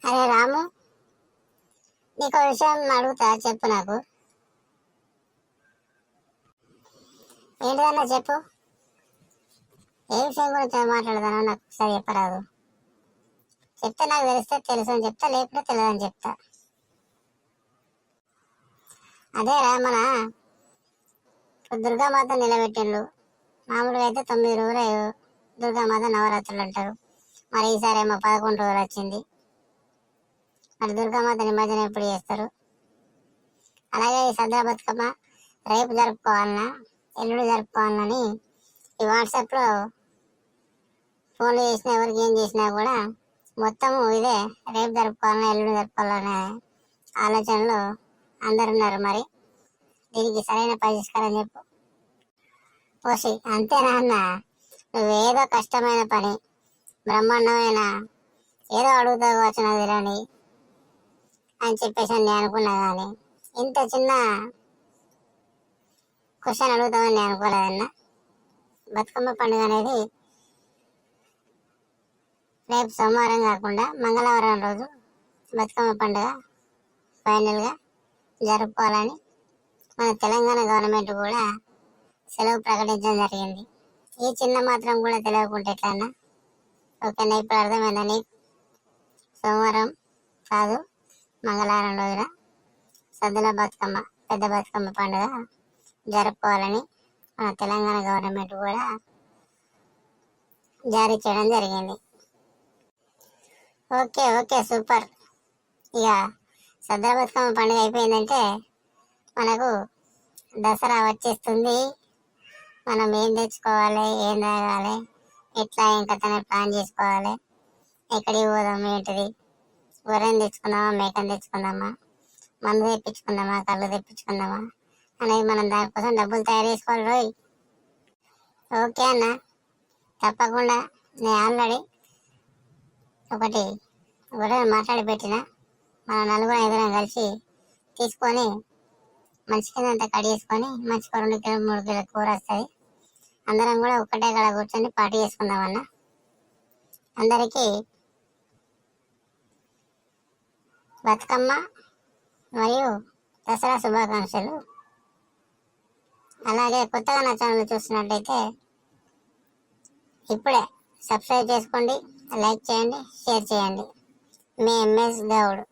అరే రాము, నీకు విషయం అడుగుతా, చెప్పు నాకు. ఏంటిదన్నా చెప్పు. ఏ విషయం గురించి మాట్లాడదానో నాకు ఒకసారి చెప్పరాదు. చెప్తే నాకు తెలిస్తే తెలుసు అని చెప్తా, లేకపోతే తెలియదని చెప్తా. అదేరా, మన దుర్గామాత నిలబెట్టిండు. మామూలుగా అయితే 9 రోజులు దుర్గామాత నవరాత్రులు అంటారు. మరి ఈసారి ఏమో 11 రోజులు వచ్చింది. మరి దుర్గామాత నిమజ్జనం ఎప్పుడు చేస్తారు? అలాగే ఈ సద్దుల బతుకమ్మ రేపు జరుపుకోవాలన్నా ఎల్లుండి జరుపుకోవాలని ఈ వాట్సాప్లో ఫోన్లు చేసినా ఎవరికి ఏం చేసినా కూడా మొత్తము ఇదే, రేపు జరుపుకోవాలన్నా ఎల్లుండి జరుపుకోవాలనే ఆలోచనలో అందరున్నారు. మరి దీనికి సరైన పరిష్కారం చెప్పు. పోసి అంతేనా అన్న, నువ్వేదో కష్టమైన పని, బ్రహ్మాండమైన ఏదో అడుగుతావు కావచ్చు నాకు తెలియని అని చెప్పేసి నేను అనుకున్నా. కానీ ఇంత చిన్న క్వశ్చన్ అడుగుతామని నేను అనుకోలేదన్నా. బతుకమ్మ పండుగ అనేది రేపు సోమవారం కాకుండా మంగళవారం రోజు బతుకమ్మ పండుగ ఫైనల్గా జరుపుకోవాలని మన తెలంగాణ గవర్నమెంట్ కూడా సెలవు ప్రకటించడం జరిగింది. ఈ చిన్న మాత్రం కూడా తెలియకుంటే ఎట్లన్నా? ఓకేనా, ఇప్పుడు అర్థమైందా నీకు? సోమవారం కాదు, మంగళవారం రోజున సద్దుల బతుకమ్మ, పెద్ద బతుకమ్మ పండుగ జరుపుకోవాలని మన తెలంగాణ గవర్నమెంట్ కూడా జారీ చేయడం జరిగింది. Okay okay, super. ఇక సద్దుల బతుకమ్మ పండుగ అయిపోయిందంటే మనకు దసరా వచ్చేస్తుంది. మనం ఏం తెచ్చుకోవాలి, ఏం తాగాలి, ఎట్లా ఇంకా ప్లాన్ చేసుకోవాలి, ఎక్కడికి పోదాం, ఏంటిది, గొర్రెని తెచ్చుకుందామా, మేకని తెచ్చుకుందామా, మందు తెప్పించుకుందామా, కళ్ళు తెప్పించుకుందామా అనేది మనం దానికోసం డబ్బులు తయారు చేసుకోవాలి రోయ్. ఓకే అన్న, తప్పకుండా. నేను ఆల్రెడీ ఒకటి గొర్రెని మాట్లాడి పెట్టిన. మన 4-5 కలిసి తీసుకొని మంచి కిందంతా కడిగేసుకొని మంచిగా 2 కిలో 3 కిలో కూర వస్తుంది. అందరం కూడా ఒక్కటే కాడ కూర్చొని పార్టీ చేసుకుందామన్నా. అందరికీ బతుకమ్మ మరియు దసరా శుభాకాంక్షలు. అలాగే కొత్తగా నా ఛానల్ చూస్తున్నట్టయితే ఇప్పుడే సబ్స్క్రైబ్ చేసుకోండి, లైక్ చేయండి, షేర్ చేయండి. మీ ఎంఎస్ గౌడ్.